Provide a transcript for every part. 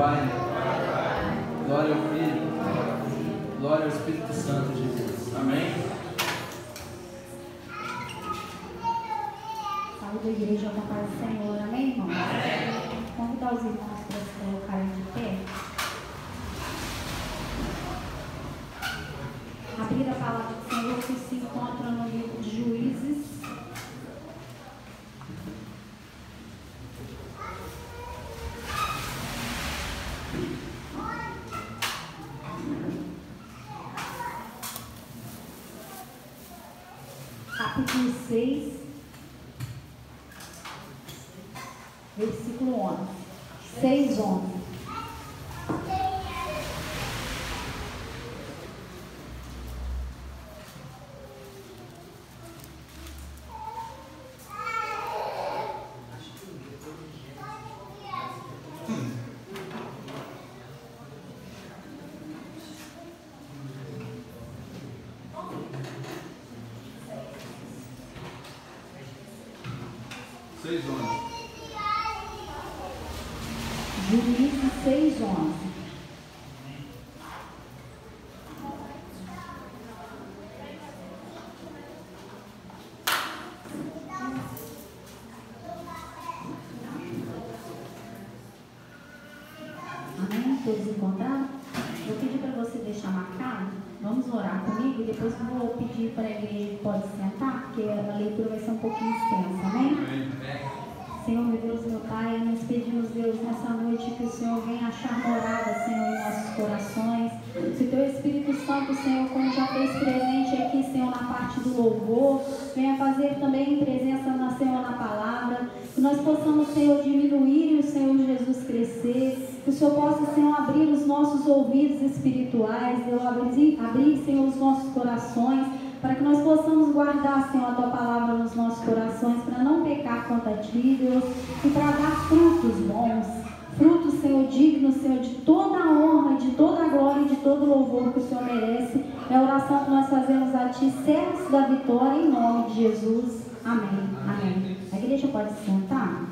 Pai, glória ao Filho, glória ao Espírito Santo de Deus. Amém? Saúde a igreja com a paz do Senhor. Amém, irmãos? Convidar os irmãos para se colocarem de pé. Abrir a palavra do Senhor que se encontra no livro de Juízes. Capítulo 6, versículo 11. 6, 11. Juízes 6, 11. Amém? Todos encontraram? Eu pedi para você deixar marcado. Vamos orar comigo e depois eu vou pedir para a igreja que pode sentar, porque a leitura vai ser um pouquinho extensa. Amém? Senhor, meu Deus, meu Pai, nós pedimos, Deus, nessa noite que o Senhor venha achar morada, Senhor, em nossos corações. Que o Teu Espírito Santo, Senhor, como já fez presente aqui, Senhor, na parte do louvor, venha fazer também presença, Senhor, na palavra. Que nós possamos, Senhor, diminuir e o Senhor Jesus crescer. Que o Senhor possa, Senhor, abrir os nossos ouvidos espirituais, Deus, abrir, Senhor, os nossos corações, para que nós possamos guardar, Senhor, a Tua palavra nos nossos corações, para não pecar contra Ti, Deus, e para dar frutos bons, frutos, Senhor, dignos, Senhor, de toda a honra, de toda a glória e de todo o louvor que o Senhor merece. É a oração que nós fazemos a Ti, servos da vitória, em nome de Jesus. Amém. Amém. A igreja pode se sentar?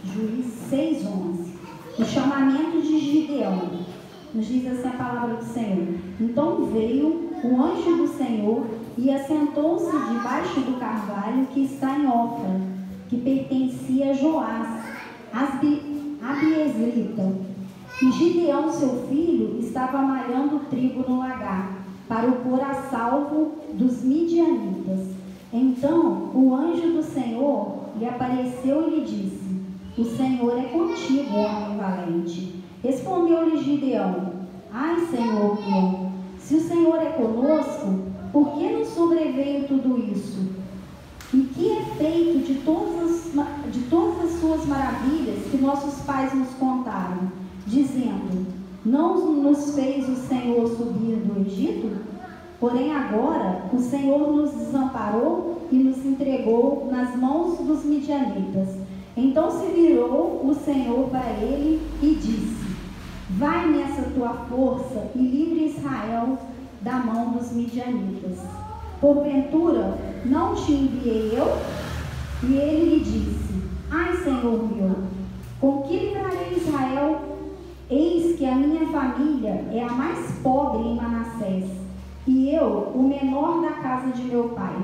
Juízes 6, 11. O chamamento de Gideão. Nos diz assim a palavra do Senhor. Então veio o anjo do Senhor e assentou-se debaixo do carvalho que está em Ofra, que pertencia a Joás, Abiezrita. E Gideão, seu filho, estava malhando trigo no lagar, para o pôr a salvo dos midianitas. Então o anjo do Senhor lhe apareceu e lhe disse: O Senhor é contigo, homem valente. Respondeu-lhe Gideão: Ai, Senhor meu, se o Senhor é conosco, por que nos sobreveio tudo isso? E que é feito de todas as suas maravilhas que nossos pais nos contaram, dizendo: Não nos fez o Senhor subir do Egito? Porém agora o Senhor nos desamparou e nos entregou nas mãos dos midianitas. Então se virou o Senhor para ele e disse: Vai nessa tua força e livre Israel da mão dos midianitas. Porventura não te enviei eu? E ele lhe disse: Ai, Senhor meu, com que livrarei Israel? Eis que a minha família é a mais pobre em Manassés, e eu o menor da casa de meu pai.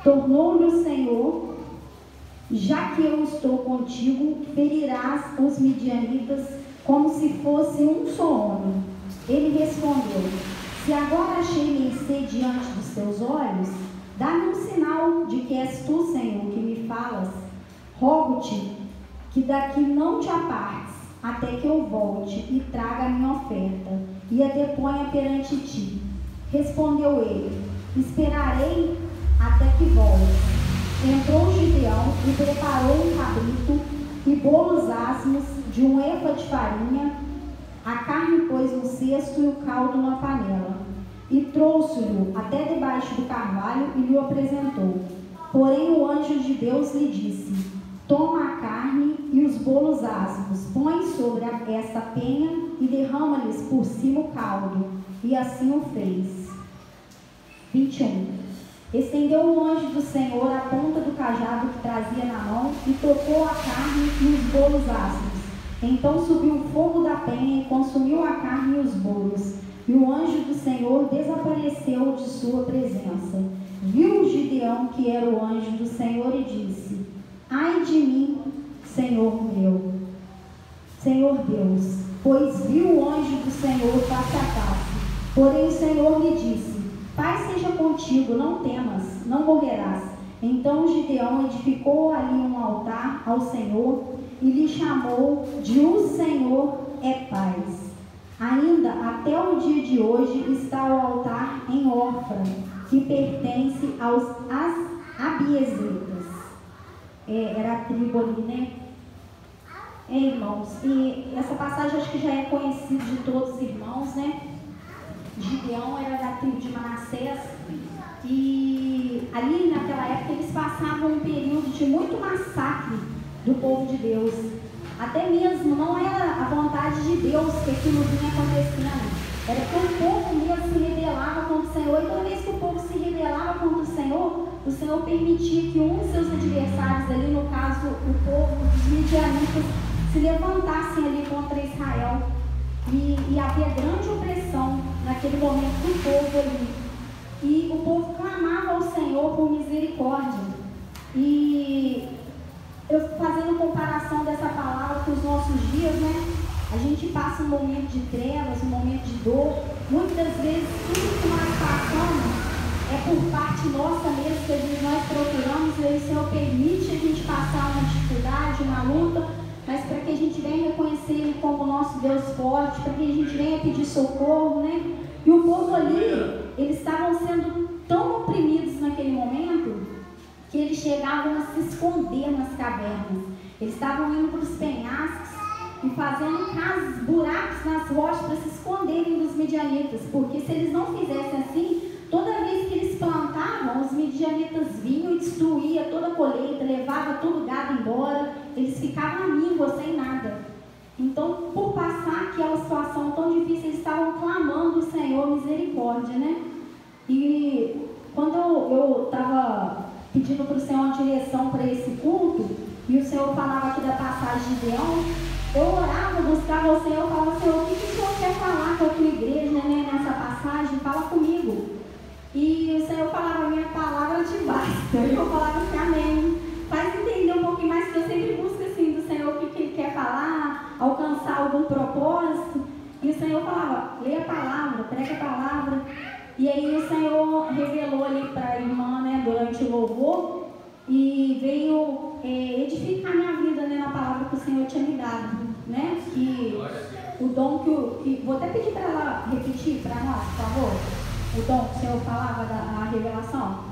Tornou-lhe o Senhor: Já que eu estou contigo, ferirás os midianitas como se fosse um só homem. Ele respondeu: Se agora achei mercê diante dos teus olhos, dá-me um sinal de que és tu, Senhor, que me falas. Rogo-te que daqui não te apartes, até que eu volte e traga a minha oferta, e a deponha perante ti. Respondeu ele: Esperarei até que volte. Entrou Gideão e preparou um cabrito e bolos asmos de um efa de farinha. A carne pôs no cesto e o caldo na panela. E trouxe-o até debaixo do carvalho e lhe apresentou. Porém o anjo de Deus lhe disse: Toma a carne e os bolos asmos, põe sobre esta penha e derrama-lhes por cima o caldo. E assim o fez. 21. Estendeu o anjo do Senhor a ponta do cajado que trazia na mão e tocou a carne e os bolos ácidos. Então subiu o fogo da penha e consumiu a carne e os bolos. E o anjo do Senhor desapareceu de sua presença. Viu Gideão que era o anjo do Senhor e disse: ai de mim, Senhor meu, Senhor Deus, pois viu o anjo do Senhor face a face. Porém o Senhor lhe disse: paz seja contigo, não temas, não morrerás. Então Gideão edificou ali um altar ao Senhor e lhe chamou de O Senhor é Paz. Ainda até o dia de hoje está o altar em Ofra, que pertence aos Abiezetas. Era a tribo ali, né? Irmãos, e essa passagem acho que já é conhecida de todos os irmãos, né? Gideão era da tribo de Manassés e ali naquela época eles passavam um período de muito massacre do povo de Deus. Até mesmo não era a vontade de Deus que aquilo vinha acontecendo, era que o povo mesmo se rebelava contra o Senhor, e toda vez que o povo se rebelava contra o Senhor permitia que um de seus adversários ali, no caso o povo dos midianitas, se levantassem ali contra Israel, e havia grande opressão naquele momento do povo ali, e o povo clamava ao Senhor por misericórdia. E eu fazendo comparação dessa palavra com os nossos dias, né? A gente passa um momento de trevas, um momento de dor. Muitas das vezes tudo que nós passamos é por parte nossa mesmo, que às vezes nós procuramos, e aí o Senhor permite a gente passar uma dificuldade, uma luta, mas para que a gente venha reconhecer Ele como nosso Deus forte, para que a gente venha pedir socorro, né? E o povo ali, eles estavam sendo tão oprimidos naquele momento, que eles chegavam a se esconder nas cavernas. Eles estavam indo para os penhascos e fazendo casas, buracos nas rochas para se esconderem dos midianitas, porque se eles não fizessem assim, toda vez que eles plantavam, os midianitas vinham e destruía toda a colheita, levava todo o gado embora, eles ficavam amigos, sem nada. Então, por passar aquela situação tão difícil, eles estavam clamando o Senhor misericórdia, né? E quando eu estava pedindo para o Senhor uma direção para esse culto, e o Senhor falava aqui da passagem de Gideão, eu orava, buscava o Senhor, falava: Senhor, o que o Senhor quer falar com a tua igreja, né, nessa passagem? Fala comigo. E o Senhor falava: minha palavra te basta. E eu falava assim: amém. Faz entender um pouquinho mais, que eu sempre busco assim do Senhor o que Ele quer falar, alcançar algum propósito. E o Senhor falava: lê a palavra, prega a palavra. E aí o Senhor revelou ali para a irmã, né, durante o louvor, e veio edificar minha vida, né, na palavra que o Senhor tinha me dado, né? Que o dom que vou até pedir para ela repetir para nós, por favor, o dom que o Senhor falava da revelação.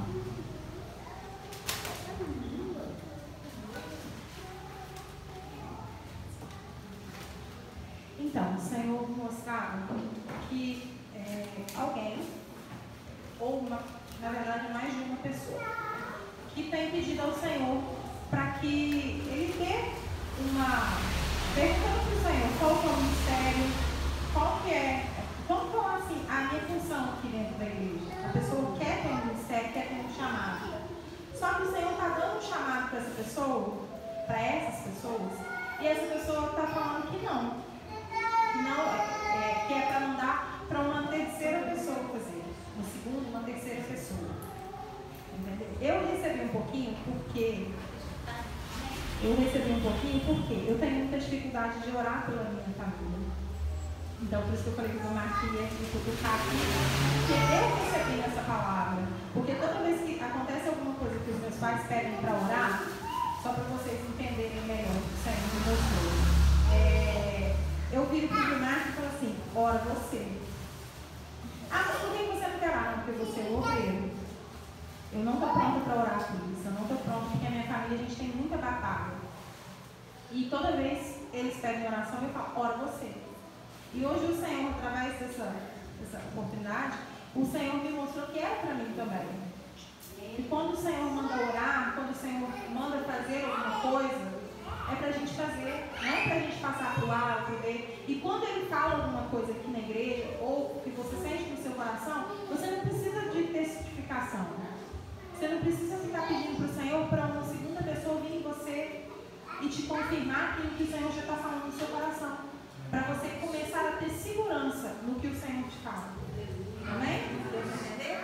Então, o Senhor mostrava que alguém, ou na verdade mais de uma pessoa, que tem pedido ao Senhor para que Ele dê perguntando para o Senhor qual que é o mistério, qual que é, vamos falar assim, a minha função aqui dentro da igreja. A pessoa quer ter um ministério, quer ter um chamado, só que o Senhor está dando um chamado para essa pessoa, para essas pessoas, e essa pessoa está falando que não, que é para não dar para uma terceira pessoa fazer, uma segunda, uma terceira pessoa. Entendeu? Eu recebi um pouquinho porque eu tenho muita dificuldade de orar pela minha família. Então, por isso que eu falei que eu marquei aqui, porque eu recebi essa palavra. Porque toda vez que acontece alguma coisa que os meus pais pedem para orar, só para vocês entenderem melhor o que o Senhor me mostrou, eu viro para o Gilmar e falo assim: ora você. Ah, mas por que você não quer orar? Não, porque você é o obreiro. Eu não estou pronta para orar por isso. Eu não estou pronta porque a minha família, a gente tem muita batalha. E toda vez eles pedem oração, eu falo: ora você. E hoje o Senhor, através dessa oportunidade, o Senhor me mostrou que era para mim também. E quando o Senhor manda orar, quando o Senhor manda fazer alguma coisa, é para a gente fazer, não é para a gente passar para o A, para o B. E quando Ele fala alguma coisa aqui na igreja, ou que você sente no seu coração, você não precisa de testificação. Você não precisa ficar pedindo para o Senhor para uma segunda pessoa vir em você ter segurança no que o Senhor te fala. Amém? Deu para entender?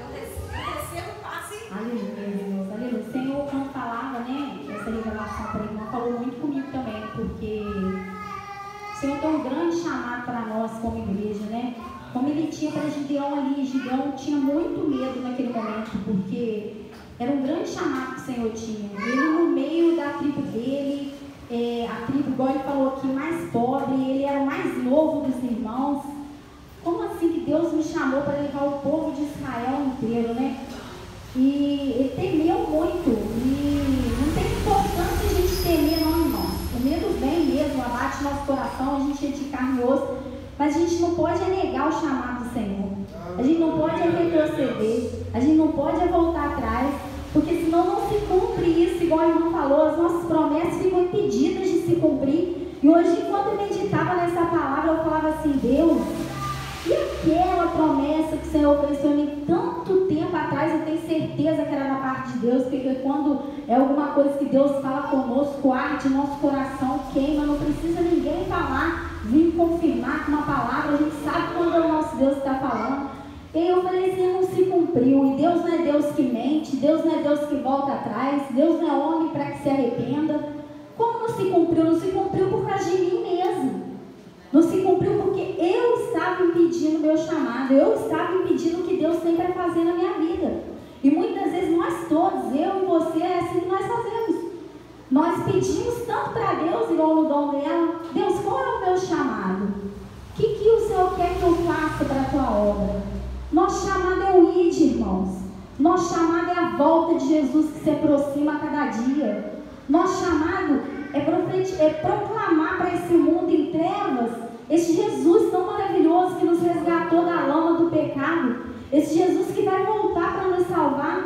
Eu recebo o passe. Aleluia, Deus, aleluia. O Senhor, quando falava, né, essa revelação para a irmã, falou muito comigo também, porque o Senhor tem um grande chamado para nós como igreja, né? Como ele tinha para Gideão ali, Gideão tinha muito medo naquele momento, porque era um grande chamado que o Senhor tinha. Ele no meio da tribo dele, a tribo, igual ele falou aqui, mais pobre, ele era o mais novo dos irmãos. Como assim que Deus me chamou para levar o povo de Israel inteiro, né? E ele temeu muito, e não tem importância a gente temer, não, irmãos. O medo vem mesmo, abate nosso coração, a gente é de carne e osso, mas a gente não pode negar o chamado do Senhor. A gente não pode retroceder, a gente não pode voltar atrás, porque senão não se cumpre isso, igual a irmã falou, as nossas promessas ficam impedidas de se cumprir. E hoje, enquanto eu meditava nessa palavra, eu falava assim, Deus, e aquela promessa que o Senhor ofereceu a mim tanto tempo atrás, eu tenho certeza que era da parte de Deus, porque quando é alguma coisa que Deus fala conosco, arde nosso coração, queima, não precisa ninguém falar, vir confirmar com uma palavra, a gente sabe quando é o nosso Deus que está falando. E aí eu falei assim, não se cumpriu, e Deus não é Deus que mente, Deus não é Deus que volta atrás, Deus não é homem para que se arrependa. Como não se cumpriu? Não se cumpriu por causa de mim mesmo. Não se cumpriu porque eu estava impedindo o meu chamado, eu estava impedindo o que Deus tem para fazer na minha vida. E muitas vezes nós todos, eu e você, é assim que nós fazemos. Nós pedimos tanto para Deus, igual no dom dela, Deus, qual é o meu chamado? O que o Senhor quer que eu faça para a tua obra? Nosso chamado é o id, irmãos. Nosso chamado é a volta de Jesus que se aproxima a cada dia. Nosso chamado é proclamar para esse mundo em trevas esse Jesus tão maravilhoso que nos resgatou da lama do pecado, esse Jesus que vai voltar para nos salvar.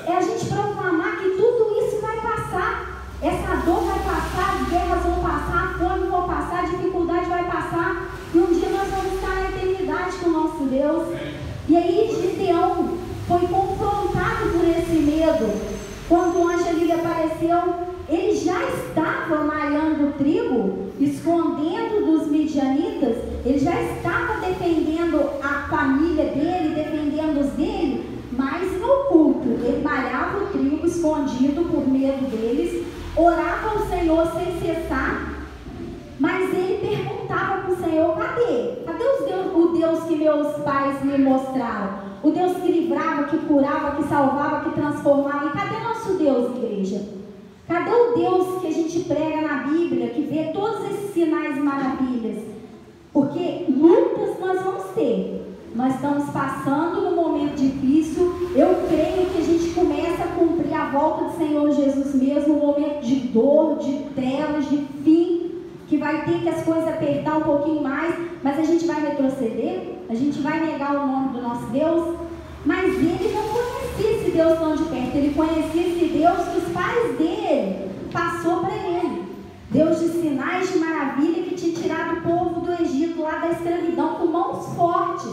É a gente proclamar que tudo isso vai passar, essa dor vai passar, as guerras vão passar, a fome vai passar, a dificuldade vai passar, e um dia nós vamos estar na eternidade com o nosso Deus. E aí Gideão foi confrontado por esse medo. Quando o anjo ali apareceu, ele já estava malhando o trigo, escondendo dos midianitas, ele já estava defendendo a família dele, defendendo os dele, mas no oculto. Ele malhava o trigo escondido por medo deles, orava ao Senhor sem cessar, mas ele perguntava para o Senhor, cadê? Cadê o Deus que meus pais me mostraram? O Deus que livrava, que curava, que salvava, que transformava. E cadê nosso Deus, igreja? Cadê o Deus que a gente prega na Bíblia, que vê todos esses sinais e maravilhas? Porque lutas nós vamos ter. Nós estamos passando num momento difícil. Eu creio que a gente começa a cumprir a volta do Senhor Jesus mesmo, um momento de dor, de trevas, de fim, que vai ter que as coisas apertar um pouquinho mais, mas a gente vai retroceder, a gente vai negar o nome do nosso Deus. Mas ele não conhecia esse Deus tão de perto, ele conhecia esse Deus que os pais dele passou para ele. Deus de sinais, de maravilha, que tinha tirado o povo do Egito, lá da escravidão, com mãos fortes.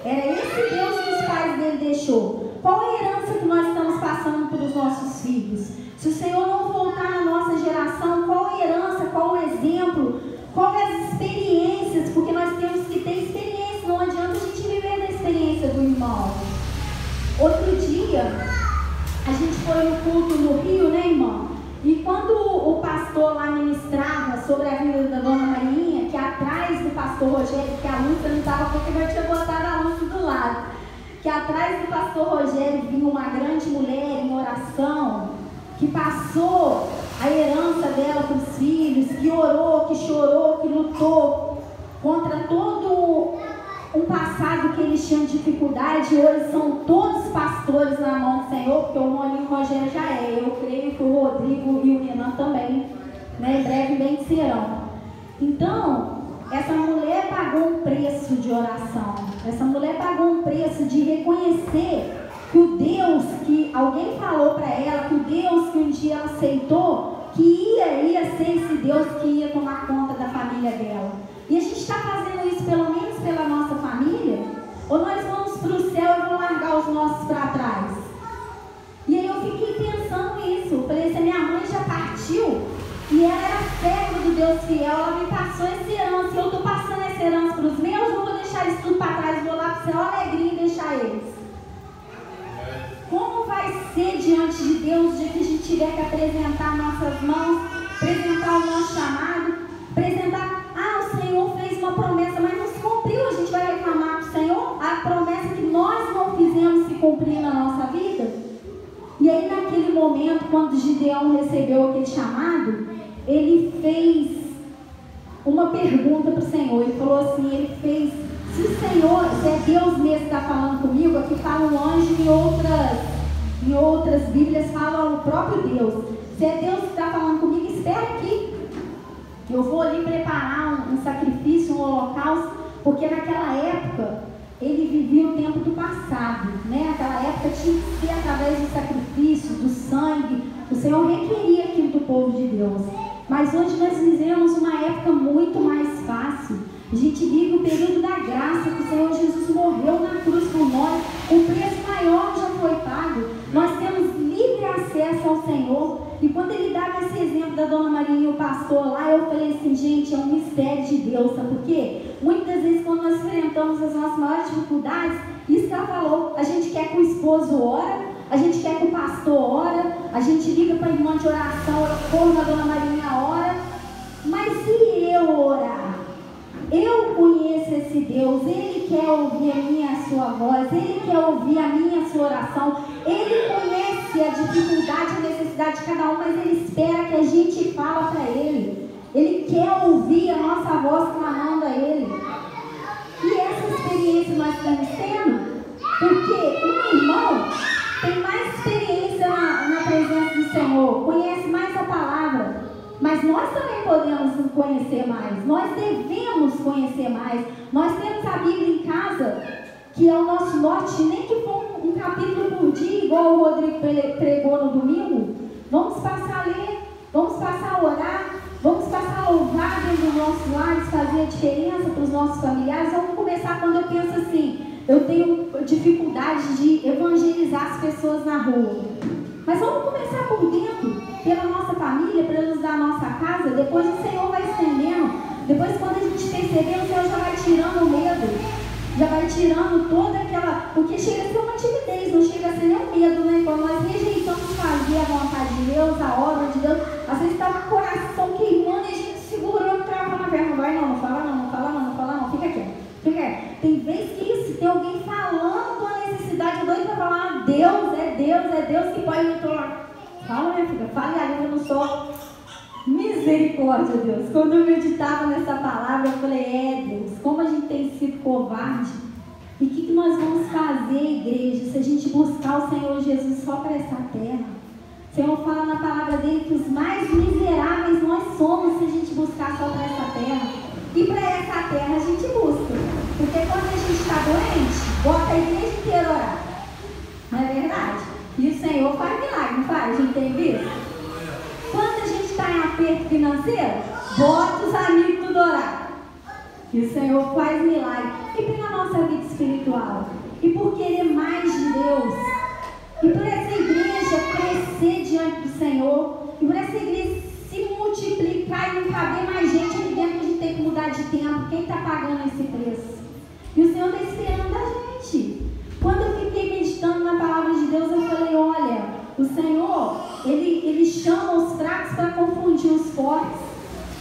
Era esse Deus que os pais dele deixou. Qual a herança que nós estamos passando para os nossos filhos? Se o Senhor não voltar na nossa geração, qual a herança, qual o exemplo, qual as experiências? Porque nós temos que ter experiência, não adianta a gente viver da experiência do irmão. Outro dia, a gente foi no culto no Rio, né, irmão? E quando o pastor lá ministrava sobre a vida da Dona Marinha, que atrás do pastor Rogério, que a Lúcia não estava porque eu tinha botado a Lúcia do lado, que atrás do pastor Rogério vinha uma grande mulher em oração, que passou a herança dela para os filhos, que orou, que chorou, que lutou contra todo um passado que eles tinham dificuldade. Hoje são todos pastores na mão do Senhor, porque o Moninho Rogério já é. Eu creio que o Rodrigo e o Renan também, né, brevemente serão. Então, essa mulher pagou um preço de oração. Essa mulher pagou um preço de reconhecer que o Deus que alguém falou para ela, que o Deus que um dia ela aceitou, que ia ser esse Deus que ia tomar conta da família dela. E a gente está fazendo isso pelo menos pela nossa família? Ou nós vamos para o céu e vamos largar os nossos para trás? E aí eu fiquei pensando nisso. Eu falei, se a minha mãe já partiu e ela era serva do Deus fiel, ela me passou essa herança, e eu estou passando para trás, vou lá para o céu alegrinho e deixar eles. Como vai ser diante de Deus o dia que a gente tiver que apresentar nossas mãos, apresentar o nosso chamado, apresentar, o Senhor fez uma promessa, mas não se cumpriu, a gente vai reclamar para o Senhor a promessa que nós não fizemos se cumprir na nossa vida? E aí naquele momento, quando Gideão recebeu aquele chamado, ele fez uma pergunta para o Senhor. Ele falou assim, ele fez, se o Senhor, se é Deus mesmo que está falando comigo, aqui fala um anjo, em outras Bíblias fala o próprio Deus. Se é Deus que está falando comigo, espera aqui. Eu vou ali preparar um sacrifício, um holocausto, porque naquela época ele vivia o tempo do passado, né? Aquela época tinha que ser através do sacrifício, do sangue. O Senhor requeria aquilo do povo de Deus. Mas hoje nós vivemos uma época muito mais fácil. A gente vive o período da graça, que o Senhor Jesus morreu na cruz por nós. O preço maior já foi pago. Nós temos livre acesso ao Senhor. E quando ele dava esse exemplo da Dona Maria e o pastor lá, eu falei assim, gente, é um mistério de Deus, sabe por quê? Muitas vezes quando nós enfrentamos as nossas maiores dificuldades, isso que ela falou, a gente quer que o esposo ore, a gente quer que o pastor ore, a gente liga para a irmã de oração, eu corro na Dona Maria ora, mas se eu orar? Eu conheço esse Deus, Ele quer ouvir a minha e a sua voz, Ele quer ouvir a minha e a sua oração, Ele conhece a dificuldade e a necessidade de cada um, mas Ele espera que a gente fala para Ele. Ele quer ouvir a nossa voz clamando a Ele. E essa experiência nós estamos tendo, porque um irmão tem mais experiência na presença do Senhor, conhece mais a palavra. Mas nós também podemos conhecer mais, nós devemos conhecer mais. Nós temos a Bíblia em casa, que é o nosso norte, nem que for um capítulo por dia, igual o Rodrigo pregou no domingo. Vamos passar a ler, vamos passar a orar, vamos passar a louvar dentro dos nossos lares, fazer a diferença para os nossos familiares. Vamos começar quando eu penso assim, eu tenho dificuldade de evangelizar as pessoas na rua. Mas vamos começar por dentro, pela nossa família, pelos da nossa casa. Depois o Senhor vai estendendo. Depois, quando a gente perceber, o Senhor já vai tirando o medo, já vai tirando toda aquela... Porque chega a ser uma timidez, não chega a ser nem um medo, né? Quando nós rejeitamos fazer a vontade de Deus, a obra de Deus, às vezes está o coração queimando e a gente segurando o trava na perna. Não vai não, não fala não, não fala não, não fala não, fica quieto. Tem vezes que isso, tem alguém falando com a necessidade, doido para falar, Deus que pode me tornar. Fala, minha filha, fale a língua, eu não sou. Misericórdia, Deus. Quando eu meditava nessa palavra, eu falei, Deus, como a gente tem sido covarde. E o que nós vamos fazer, igreja, se a gente buscar o Senhor Jesus só para essa terra? O Senhor fala na palavra dele que os mais miseráveis nós somos se a gente buscar só para essa terra. E para essa terra a gente busca. Porque quando a gente está doente, bota a igreja inteira orar. Não é verdade? E o Senhor faz milagre, não faz? A gente tem visto? Quando a gente está em aperto financeiro, bota os amigos tudo orar. E o Senhor faz milagre. E pela nossa vida espiritual. E por querer mais de Deus. E por essa igreja crescer diante do Senhor. E por essa igreja se multiplicar e não caber mais gente aqui dentro, que a gente tem que mudar de tempo. Quem está pagando esse preço? E o Senhor está esperando a gente. Quando eu fiquei meditando na palavra de Deus, eu falei, olha, o Senhor, Ele chama os fracos para confundir os fortes.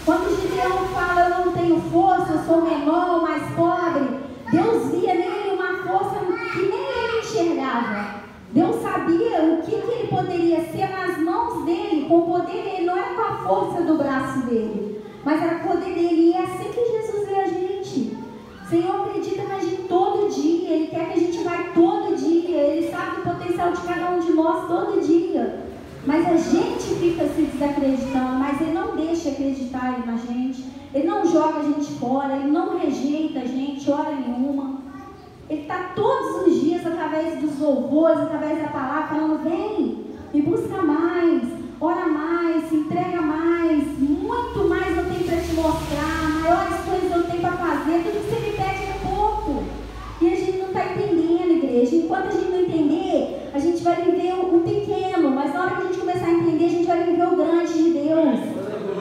Quando o Gideão fala, eu não tenho força, eu sou menor, mais pobre, Deus via nele uma força que nem ele enxergava. Deus sabia o que ele poderia ser nas mãos dele, com o poder dele, não era com a força do braço dele, mas era com o poder dele. E é assim que Jesus vê a gente. O Senhor acredita na gente todo dia, Ele quer que a gente vá todo dia, Ele sabe o potencial de cada um de nós todo dia. Mas a gente fica se desacreditando, mas Ele não deixa acreditar na gente, Ele não joga a gente fora, Ele não rejeita a gente, hora nenhuma. Ele está todos os dias, através dos louvores, através da palavra, falando, vem, me busca mais, ora mais, se entrega mais, muito mais eu tenho para te mostrar, maiores coisas eu tenho para fazer, tudo que você me pede é pouco. E a gente não está entendendo, igreja. Enquanto a gente não entender, a gente vai viver o pequeno, mas na hora que a gente começar a entender, a gente vai viver o grande de Deus.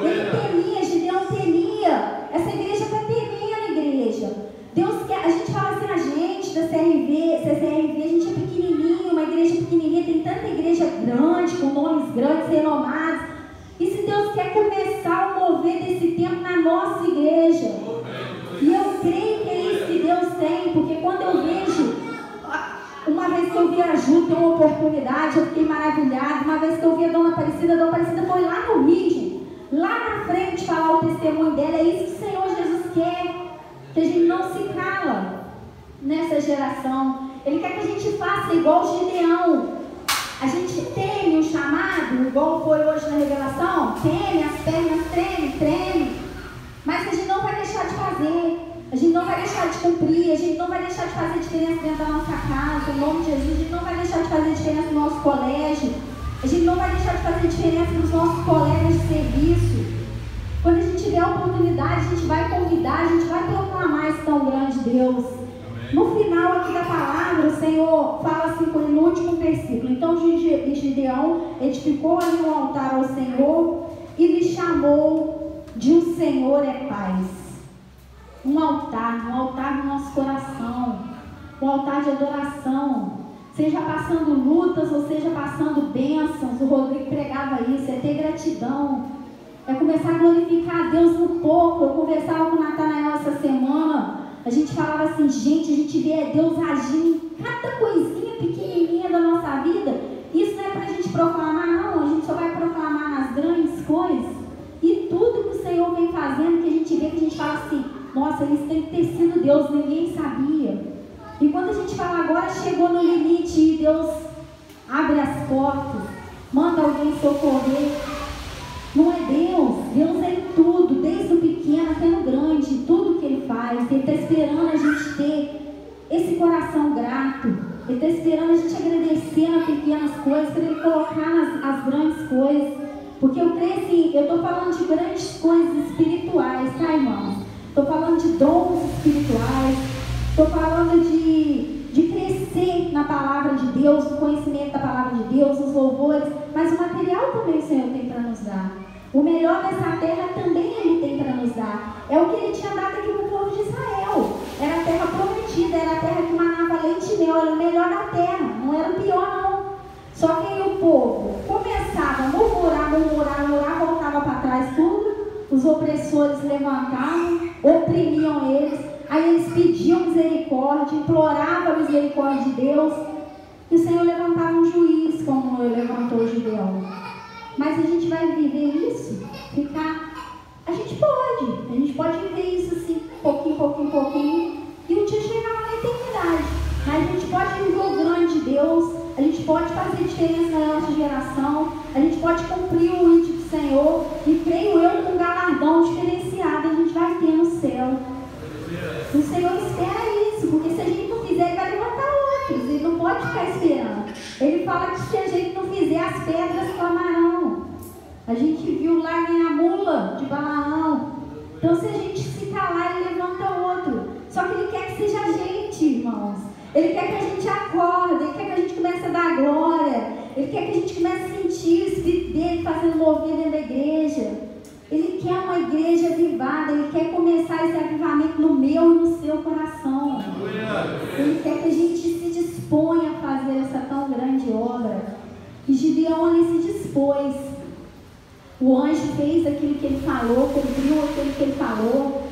Ele temia, Gideão temia. Essa igreja está temendo, igreja. Deus quer, a gente fala assim, a grandes, renomados. E se Deus quer começar o mover desse tempo na nossa igreja, e eu creio que é isso que Deus tem, porque quando eu vejo, uma vez que eu vi a Ju ter uma oportunidade, eu fiquei maravilhada. Uma vez que eu vi a Dona Aparecida foi lá no Rio, lá na frente, falar o testemunho dela. É isso que o Senhor Jesus quer, que a gente não se cala nessa geração. Ele quer que a gente faça igual Gideão. A gente teme o chamado, igual foi hoje na revelação, teme, as pernas tremem, mas a gente não vai deixar de fazer, a gente não vai deixar de cumprir, a gente não vai deixar de fazer diferença dentro da nossa casa, em nome de Jesus. A gente não vai deixar de fazer diferença no nosso colégio, a gente não vai deixar de fazer diferença nos nossos colegas de serviço. Quando a gente tiver a oportunidade, a gente vai convidar, a gente vai proclamar esse tão grande Deus. No final aqui da palavra, o Senhor fala assim, no último versículo: então Gideão edificou ali um altar ao Senhor e lhe chamou de "O Senhor é paz". Um altar no nosso coração, um altar de adoração, seja passando lutas ou seja passando bênçãos. O Rodrigo pregava isso, é ter gratidão, é começar a glorificar a Deus no pouco. Eu conversava com o Natanael essa semana. A gente falava assim, gente, a gente vê Deus agindo em cada coisinha pequenininha da nossa vida. Isso não é para a gente proclamar, não. A gente só vai proclamar nas grandes coisas. E tudo que o Senhor vem fazendo, que a gente vê, que a gente fala assim, nossa, isso tem que ter sido Deus, ninguém sabia. E quando a gente fala agora, chegou no limite e Deus abre as portas, manda alguém socorrer. Não é Deus é em tudo, desde o pequeno até no grande, tudo que Ele faz. Ele está esperando a gente ter esse coração grato, Ele está esperando a gente agradecer nas pequenas coisas, para Ele colocar as grandes coisas. Porque eu creio assim, eu estou falando de grandes coisas espirituais, tá, irmãos? Estou falando de dons espirituais, estou falando de crescer na palavra de Deus, no conhecimento da palavra de Deus, os louvores, mas o material também o Senhor tem para nos dar. O melhor dessa terra também Ele tem para nos dar. É o que Ele tinha dado aqui para o povo de Israel. Era a terra prometida, era a terra que manava leite e mel, era o melhor da terra, não era o pior não. Só que aí o povo começava a murmurar, voltava para trás tudo, os opressores levantavam, oprimiam eles, aí eles pediam misericórdia, imploravam a misericórdia de Deus, e o Senhor levantava um juiz, como Ele levantou o Gideão. Mas a gente vai viver isso? A gente pode viver isso assim, pouquinho, e um dia chegar na eternidade. Mas a gente pode viver o grande Deus, a gente pode fazer diferença na nossa geração, a gente pode cumprir o íntimo do Senhor, e creio eu com um galardão diferenciado a gente vai ter no céu. O Senhor espera isso, porque se a gente não fizer, Ele vai levantar outros, Ele não pode ficar esperando. Ele fala que se a gente não fizer, as pedras clamarão. A gente viu lá em a mula de Balaão. Então, se a gente se calar, Ele levanta outro. Só que Ele quer que seja a gente, irmãos. Ele quer que a gente acorde, Ele quer que a gente comece a dar glória, Ele quer que a gente comece a sentir o Espírito dEle fazendo mover dentro da igreja. Ele quer uma igreja avivada, Ele quer começar esse avivamento no meu e no seu coração. Ele quer que a gente se disponha a fazer essa tão grande obra. E Gideão ali se dispôs. O anjo fez aquilo que ele falou, cumpriu aquilo que ele falou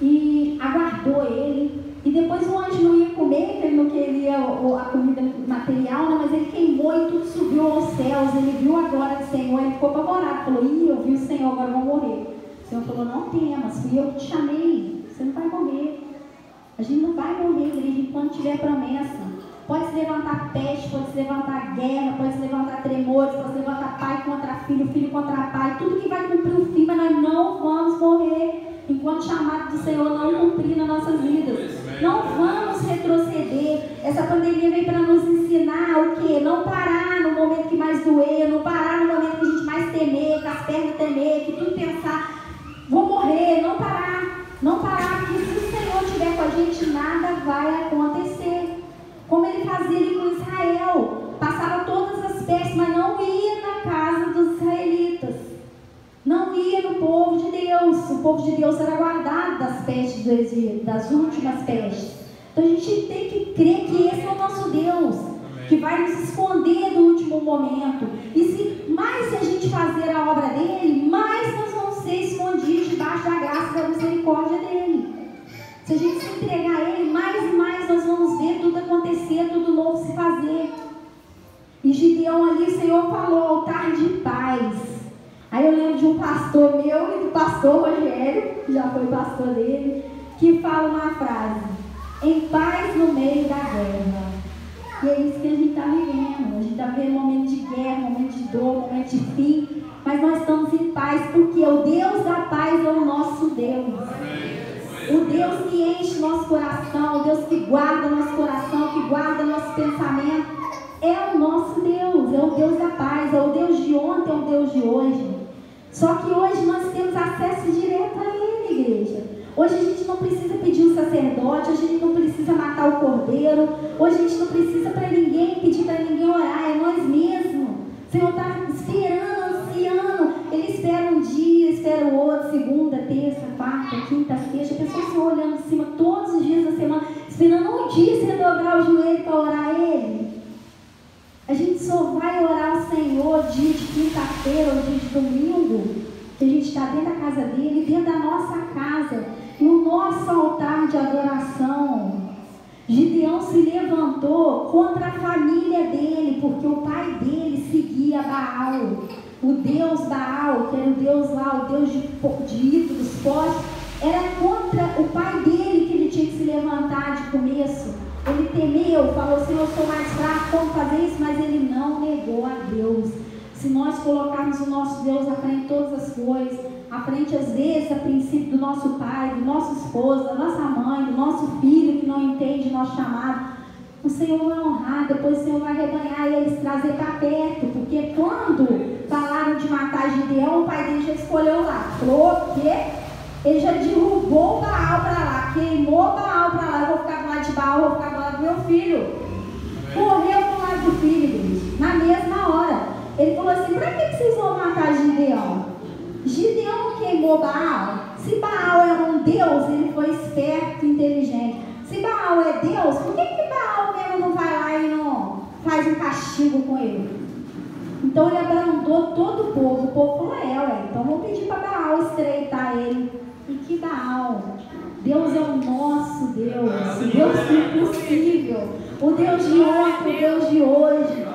e aguardou ele. E depois o anjo não ia comer, ele não queria a comida material, né? Mas ele queimou e tudo subiu aos céus. Ele viu a glória do Senhor, ele ficou apavorado. Falou, eu vi o Senhor, agora eu vou morrer. O Senhor falou, não temas, fui eu que te chamei, você não vai morrer. A gente não vai morrer, igreja, enquanto tiver promessa. Pode se levantar peste, pode se levantar guerra, pode se levantar tremores, pode se levantar pai contra filho, filho contra pai, tudo que vai cumprir o fim, mas nós não vamos morrer enquanto o chamado do Senhor não cumprir nas nossas vidas. Não vamos retroceder. Essa pandemia veio para nos ensinar o quê? Não parar no momento que mais doer, não parar no momento que a gente mais temer, que as pernas temer, que tudo pensar, vou morrer, não parar, porque se o Senhor estiver com a gente, nada vai acontecer. Como Ele fazia ali com Israel, passava todas as pestes, mas não ia na casa dos israelitas, não ia no povo de Deus. O povo de Deus era guardado das pestes do Egito, das últimas pestes. Então a gente tem que crer que esse é o nosso Deus, que vai nos esconder no último momento. E se Aí eu lembro de um pastor meu e do pastor Rogério, que já foi pastor dele, que fala uma frase: em paz no meio da guerra. E é isso que a gente está vivendo. A gente está vivendo um momento de guerra, um momento de dor, um momento de fim, mas nós estamos em paz porque o Deus da paz é o nosso Deus. O Deus que enche nosso coração, o Deus que guarda nosso coração, que guarda nosso pensamento, é o nosso Deus, é o Deus da paz, é o Deus de ontem, é o Deus de hoje. Só que hoje nós temos acesso direto a Ele, igreja. Hoje a gente não precisa pedir um sacerdote, hoje a gente não precisa matar o cordeiro, hoje a gente não precisa para ninguém pedir para ninguém orar, é nós mesmos. O Senhor está esperando, ansiando. Ele espera um dia, espera o outro, segunda, terça, quarta, quinta, sexta. A pessoa se olhando de cima todos os dias da semana, esperando um dia você dobrar o joelho para orar a Ele. A gente só vai orar ao Senhor dia de quinta-feira ou dia de domingo, que a gente está dentro da casa dele, dentro da nossa casa, no nosso altar de adoração. Gideão se levantou contra a família dele, porque o pai dele seguia Baal. O Deus Baal, que era o Deus lá, o Deus de ídolos fortes, era contra o pai dele que ele tinha que se levantar de começo. Ele temeu, falou assim: eu sou mais fraco, como fazer isso? Mas ele não negou a Deus. Se nós colocarmos o nosso Deus à frente de todas as coisas, à frente às vezes a princípio do nosso pai, do nosso esposo, da nossa mãe, do nosso filho que não entende o nosso chamado, o Senhor vai honrar, depois o Senhor vai rebanhar eles, trazer para perto, porque quando falaram de matar Gideão, o pai dele já escolheu lá, falou que ele já derrubou Baal para lá, queimou Baal para lá. Eu vou ficar do lado de Baal, vou ficar do lado do meu filho. Correu do lado do filho, gente, na mesma hora. Ele falou assim: para que vocês vão matar Gideão? Gideão não queimou Baal. Se Baal era um Deus, ele foi esperto e inteligente. Se Baal é Deus, por que Baal mesmo não vai lá e não faz um castigo com ele? Então ele abrandou todo o povo. O povo falou: então vamos pedir para Baal estreitar ele. E que Baal? Deus é o nosso Deus, o Deus do impossível, o Deus de ontem, o Deus de hoje,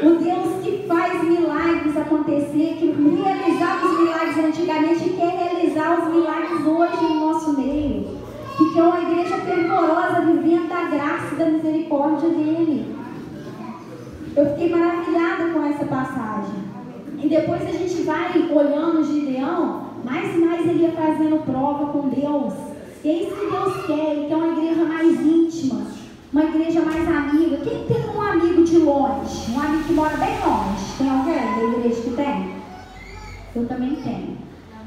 o Deus que faz milagres acontecer, que realizava os milagres antigamente e quer realizar os milagres hoje no nosso meio, que é uma igreja fervorosa, vivendo da graça e da misericórdia dele. Eu fiquei maravilhada com essa passagem. E depois a gente vai olhando Gideão, mais e mais ele ia fazendo prova com Deus. E é isso que Deus quer. Ele quer uma igreja mais íntima, uma igreja mais amiga. Quem tem um amigo de longe? Um amigo que mora bem longe? Tem alguém da igreja que tem? Eu também tenho.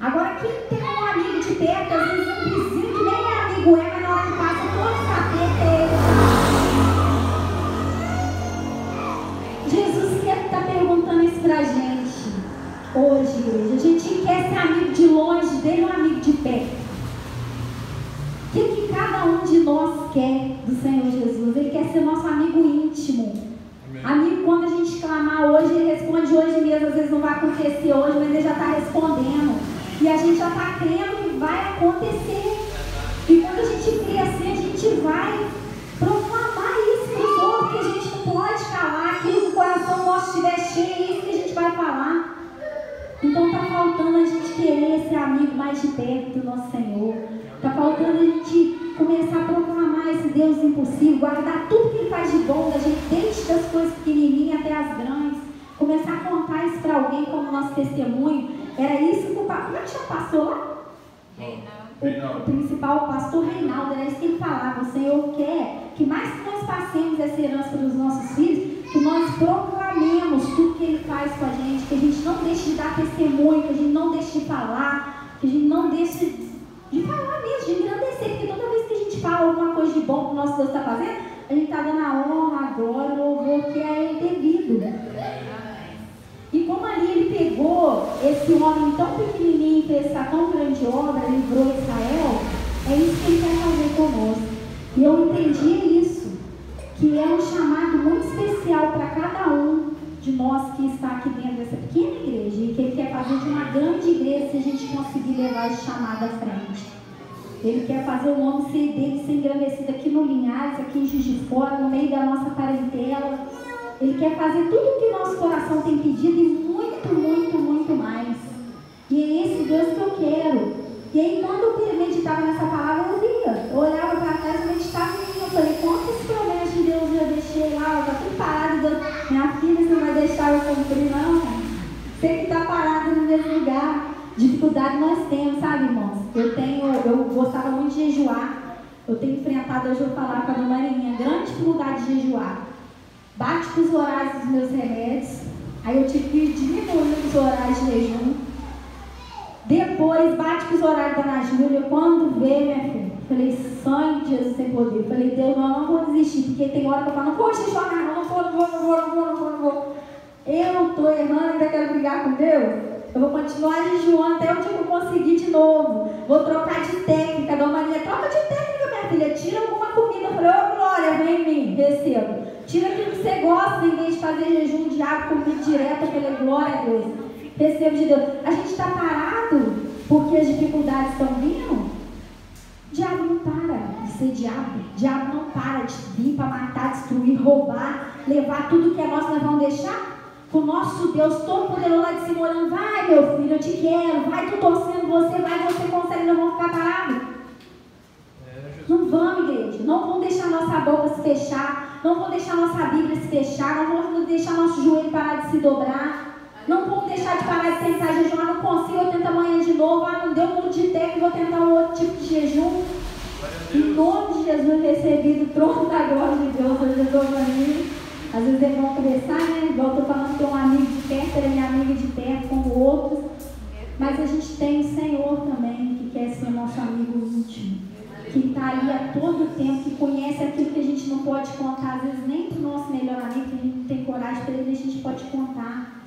Agora, quem tem um amigo de perto, às vezes um vizinho que nem é amigo é, mas na hora que passa todos saber que é ele. Jesus está perguntando isso pra gente hoje, igreja. A gente quer ser amigo de longe dele ou amigo de perto? O que cada um de nós quer do Senhor Jesus? Ele quer ser nosso amigo íntimo. Amém. Amigo, quando a gente clamar hoje, ele responde hoje mesmo. Às vezes não vai acontecer hoje, mas ele já está respondendo. E a gente já está crendo que vai acontecer. E quando a gente crê assim, a gente vai proclamar isso para os outros, que a gente não pode calar. Aquilo que o coração nosso estiver cheio, é isso que a gente vai falar. Então está faltando a gente querer ser amigo mais de perto do nosso Senhor. Está faltando a gente começar a proclamar esse Deus impossível, guardar tudo que Ele faz de bom da gente, desde as coisas pequenininhas até as grandes. Começar a contar isso para alguém como nosso testemunho. Era isso que o pastor... Como é que chama o pastor lá? Reinaldo. O principal, o pastor Reinaldo, era isso que ele falava. O Senhor quer que mais que nós passemos essa herança para os nossos filhos, que nós proclamemos tudo que Ele faz com a gente, que a gente não deixe de dar testemunho, que a gente não deixe de falar, que a gente não deixe de falar mesmo, de engrandecer, porque toda vez que a gente fala alguma coisa de bom que o nosso Deus está fazendo, a gente está dando a honra, a glória, o louvor que é Ele devido. E como ali ele pegou esse homem tão pequenininho e fez essa tão grande obra, livrou Israel, é isso que Ele quer fazer conosco. E eu entendi isso, que é um chamado muito especial para cada um de nós que está aqui dentro dessa pequena igreja, e que Ele quer fazer de uma grande igreja se a gente conseguir levar esse chamado à frente. Ele quer fazer o nome dele ser engrandecido aqui no Linhares, aqui em Juiz de Fora, no meio da nossa parentela. Ele quer fazer tudo o que o nosso coração tem pedido e muito, muito, muito mais. meditava nessa palavra, eu via. Eu olhava para trás e meditava em mim. Eu falei, quantas promessas de Deus eu deixei lá? Está tudo parado. Deus, minha filha, você não vai deixar eu cumprir, não. Você que está parado no mesmo lugar. Dificuldade nós temos, sabe, irmãos? Eu gostava muito de jejuar. Eu tenho enfrentado, hoje eu vou falar com a dona Marinha, grande dificuldade de jejuar. Bate com os horários dos meus remédios. Aí eu tive que diminuir os horários de jejum. Depois bate com os horários da Ana Júlia. Quando veio, minha filha, falei, sangue de Jesus sem poder. Falei, Deus, não vou desistir, porque tem hora que eu falo, não vou jejuar, não vou. Eu estou errando, ainda quero brigar com Deus. Eu vou continuar jejuando até o dia que eu conseguir de novo. Vou trocar de técnica. Dona Maria, troca de técnica, minha filha. Tira alguma comida. Eu falei, ô Glória, vem em mim, receba. Tira aquilo que você gosta, em vez de fazer jejum de água, comida direta. Eu falei, glória a Deus. Recebo de Deus. A gente está parado porque as dificuldades estão vindo. O diabo não para de ser diabo. O diabo não para de vir para matar, destruir, roubar, levar tudo que é nosso, nós vamos deixar. O nosso Deus todo-poderoso lá de cima olhando, vai meu filho, eu te quero, vai, tô torcendo você, vai, você consegue, não vamos ficar parados. Não vamos, igreja, não vamos deixar nossa boca se fechar, não vamos deixar nossa Bíblia se fechar, não vamos deixar nosso joelho parar de se dobrar, não vamos deixar de parar de tentar jejuar, não consigo, eu tento amanhã de novo, não deu muito de tempo, vou tentar um outro tipo de jejum. Em nome de Jesus, recebi do trono da glória de Deus, hoje eu estou para mim. Às vezes eles vão conversar, né? Igual eu estou falando que um amigo de perto, ele é minha amiga de perto, como outros. Mas a gente tem o Senhor também, que quer ser nosso amigo íntimo. Que está ali a todo tempo, que conhece aquilo que a gente não pode contar. Às vezes nem para o nosso melhor amigo, que a gente não tem coragem, para ele a gente pode contar.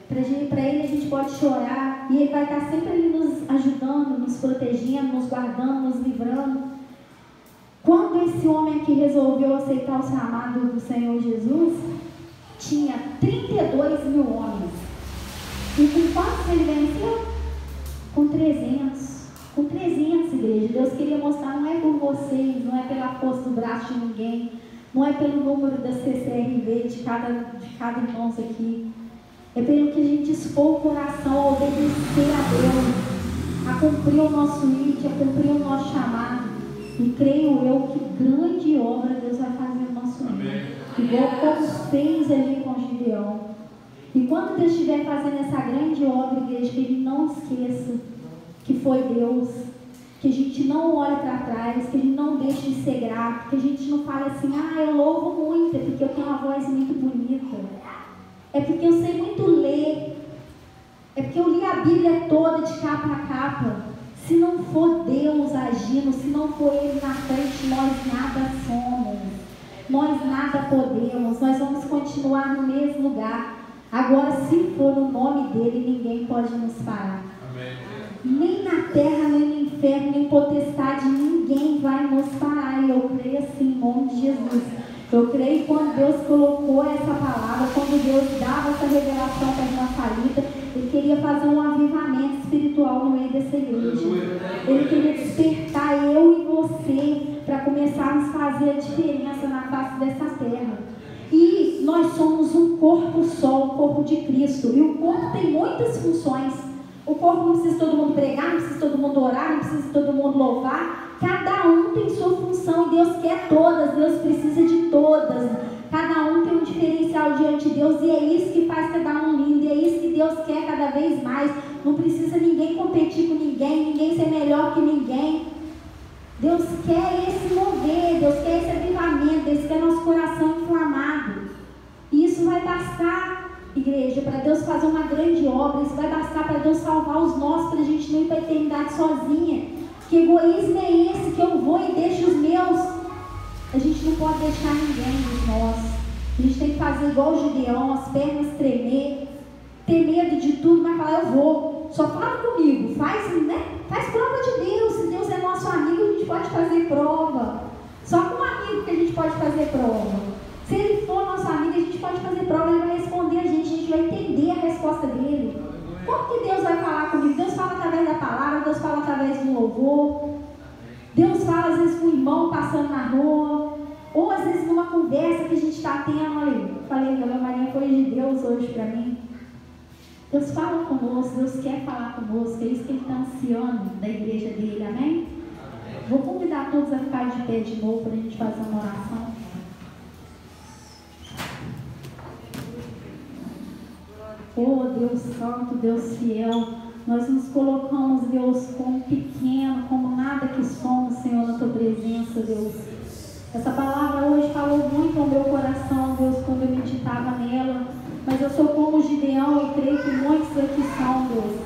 Para ele a gente pode chorar. E ele vai estar sempre ali nos ajudando, nos protegendo, nos guardando, nos livrando. Quando esse homem aqui resolveu aceitar o chamado do Senhor Jesus, tinha 32 mil homens. E com quantos ele venceu? Com 300. Com 300, igreja. Deus queria mostrar, não é por vocês, não é pela força do braço de ninguém, não é pelo número da CCRV de cada irmão aqui. É pelo que a gente dispor o coração a obedecer a Deus, a cumprir o nosso ID, a cumprir o nosso chamado. E creio eu que grande obra Deus vai fazer no nosso meio. Igual como fez ali com Gideão. E quando Deus estiver fazendo essa grande obra, igreja, que Ele não esqueça que foi Deus. Que a gente não olhe para trás, que a gente não deixe de ser grato, que a gente não fale assim, eu louvo muito, é porque eu tenho uma voz muito bonita. É porque eu sei muito ler. É porque eu li a Bíblia toda de capa a capa. Se não for Deus agindo, se não for Ele na frente, nós nada somos, nós nada podemos, nós vamos continuar no mesmo lugar. Agora, se for no nome dEle, ninguém pode nos parar. Amém. Nem na terra, nem no inferno, nem potestade, ninguém vai nos parar. E eu creio assim, em nome de Jesus. Eu creio que quando Deus colocou essa palavra, quando Deus dava essa revelação para a irmã Thalita, Ele queria fazer um avivamento espiritual no meio dessa igreja. Ele queria despertar eu e você para começarmos a fazer a diferença na face dessa terra. E nós somos um corpo só, o corpo de Cristo. E o corpo tem muitas funções. O corpo não precisa todo mundo pregar, não precisa todo mundo orar, não precisa todo mundo louvar. Cada um tem sua função e Deus quer todas, Deus precisa de todas. Cada um tem um diferencial diante de Deus e é isso que faz cada um lindo, e é isso que Deus quer cada vez mais. Não precisa ninguém competir com ninguém, ninguém ser melhor que ninguém. Deus quer esse mover, Deus quer esse avivamento, Deus quer nosso coração inflamado. E isso vai bastar, igreja, para Deus fazer uma grande obra. Isso vai bastar para Deus salvar os nossos, para a gente não ir para a eternidade sozinha. Que egoísmo é esse, que eu vou e deixo os meus? A gente não pode deixar ninguém dos nossos. A gente tem que fazer igual o Gideão, as pernas tremer, ter medo de tudo, mas falar, eu vou. Só fala comigo, faz prova de Deus. Se Deus é nosso amigo, a gente pode fazer prova. Só com um amigo que a gente pode fazer prova. Se ele for nosso amigo, a gente pode fazer prova, ele vai responder a gente vai entender a resposta dele. Como que Deus vai falar comigo? Deus fala através da palavra, Deus fala através do louvor. Deus fala às vezes com o irmão passando na rua, ou às vezes numa conversa que a gente está tendo. Olha, falei que a Maria foi de Deus hoje para mim. Deus fala conosco, Deus quer falar conosco, é isso que Ele está ansiando da igreja dele, amém? Vou convidar todos a ficar de pé de novo para a gente fazer uma oração. Oh, Deus Santo, Deus fiel, nós nos colocamos, Deus, como pequeno, como nada que somos, Senhor, na Tua presença, Deus. Essa palavra hoje falou muito ao meu coração, Deus, quando eu meditava nela. Mas eu sou como Gideão e creio que muitos aqui são, Deus.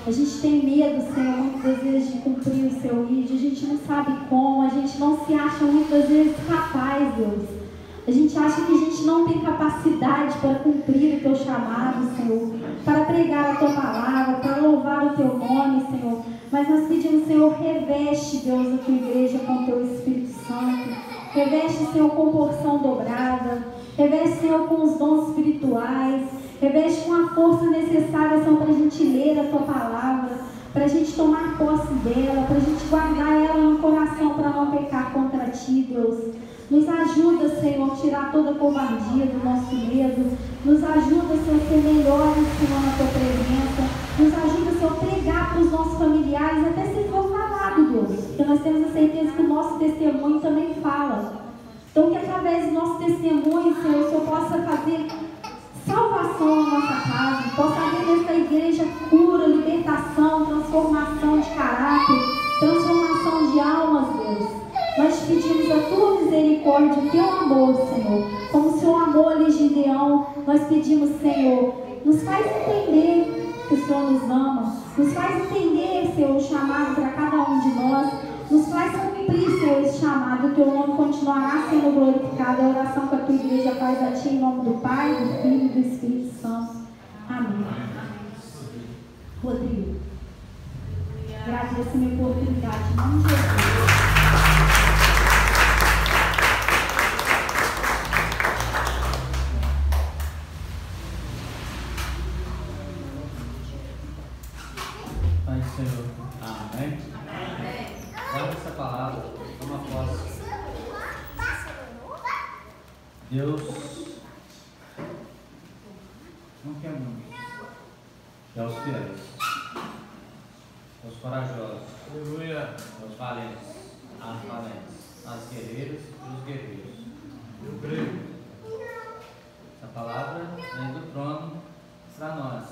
A gente tem medo, Senhor, muitas vezes de cumprir o Seu ídolo. A gente não sabe como, a gente não se acha muitas vezes capaz, Deus. A gente acha que a gente não tem capacidade para cumprir o Teu chamado, Senhor. Para pregar a Tua palavra, para louvar o Teu nome, Senhor. Mas nós pedimos, Senhor, reveste, Deus, a Tua igreja com o Teu Espírito Santo. Reveste, Senhor, com porção dobrada. Reveste, Senhor, com os dons espirituais. Reveste com a força necessária, Senhor, para a gente ler a Tua palavra, para a gente tomar posse dela, para a gente guardar ela no coração para não pecar contra Ti, Deus. Nos ajuda, Senhor, a tirar toda a covardia do nosso medo. Nos ajuda, Senhor, a ser melhores, Senhor, na Tua presença. Nos ajuda, Senhor, a pregar para os nossos familiares, até se for falado, Deus. Porque nós temos a certeza que o nosso testemunho também fala. Então, que através do nosso testemunho, Senhor, o Senhor possa fazer salvação na nossa casa, possa haver nessa igreja cura, libertação, transformação de caráter, transformação de almas, Deus. Nós te pedimos a Tua misericórdia, o Teu amor, Senhor. Como o Seu amor ali, Gideão, nós pedimos, Senhor, nos faz entender que o Senhor nos ama, nos faz entender, Senhor, o chamado para cada um de nós. Nos faz cumprir, Senhor, esse chamado. O Teu nome continuará sendo glorificado. A oração que a Tua igreja faz a Ti, em nome do Pai, do Filho e do Espírito Santo. Amém. Rodrigo, agradeço-me a oportunidade, em nome de Jesus. Pai do Senhor. Amém. Guarda essa palavra, toma posse. Deus não quer muito, quer os fiéis, os corajosos, os valentes, as valentes, as guerreiras e os guerreiros. Eu creio. Essa palavra vem do trono para nós.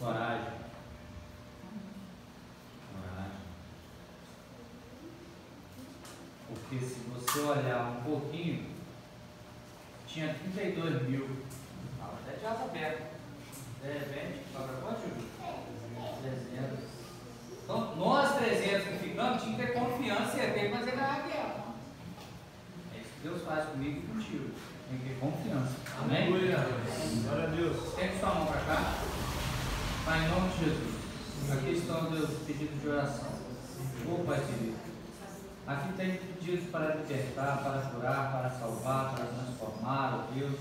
Coragem. Porque se você olhar um pouquinho, tinha 32 mil, até de asa aberta. De repente, sobra quanto, Júlio? 300. Então, nós 300 que ficamos, tinha que ter confiança e é ter que fazer ganhar a guerra. É isso que Deus faz comigo e contigo. Tem que ter confiança. Amém? Glória a Deus. Estende sua mão para cá. Pai, em nome de Jesus. Aqui estão, Deus, pedidos de oração. Ô Pai querido. Aqui tem pedidos para libertar, para curar, para salvar, para transformar, ó Deus.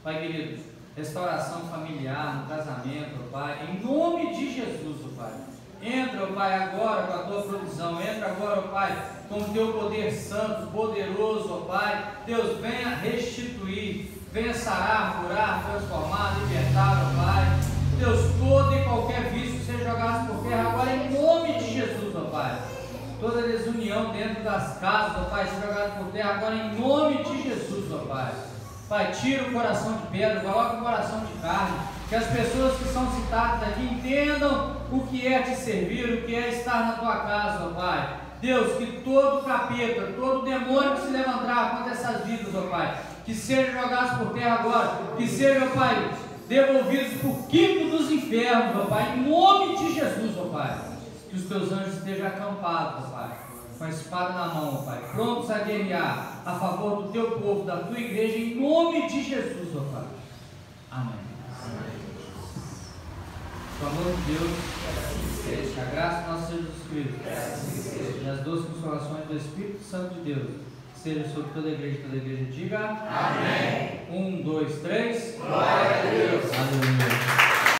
Pai querido, restauração familiar, no casamento, ó Pai, em nome de Jesus, ó Pai. Entra, ó Pai, agora com a Tua provisão, entra agora, ó Pai, com o Teu poder santo, poderoso, ó Pai. Deus, venha restituir, venha sarar, curar, transformar, libertar, ó Pai. Deus, todo e qualquer vício seja jogado por terra agora, em nome de Jesus, ó Pai. Toda desunião dentro das casas, ó Pai, seja jogada por terra agora em nome de Jesus, ó Pai. Pai, tira o coração de pedra, coloca o coração de carne, que as pessoas que são citadas aqui entendam o que é te servir, o que é estar na Tua casa, ó Pai. Deus, que todo capeta, todo demônio que se levantar contra essas vidas, ó Pai, que sejam jogados por terra agora, que sejam, ó Pai, devolvidos por quinto dos infernos, ó Pai, em nome de Jesus, ó Pai. Que os Teus anjos estejam acampados, ó Pai, com a espada na mão, ó Pai, prontos a guerrear a favor do Teu povo, da Tua igreja, em nome de Jesus, ó Pai. Amém. O amor de Deus, a graça do nosso Jesus Cristo e as doces consolações do Espírito Santo de Deus seja sobre toda a igreja diga amém. 1, 2, 3.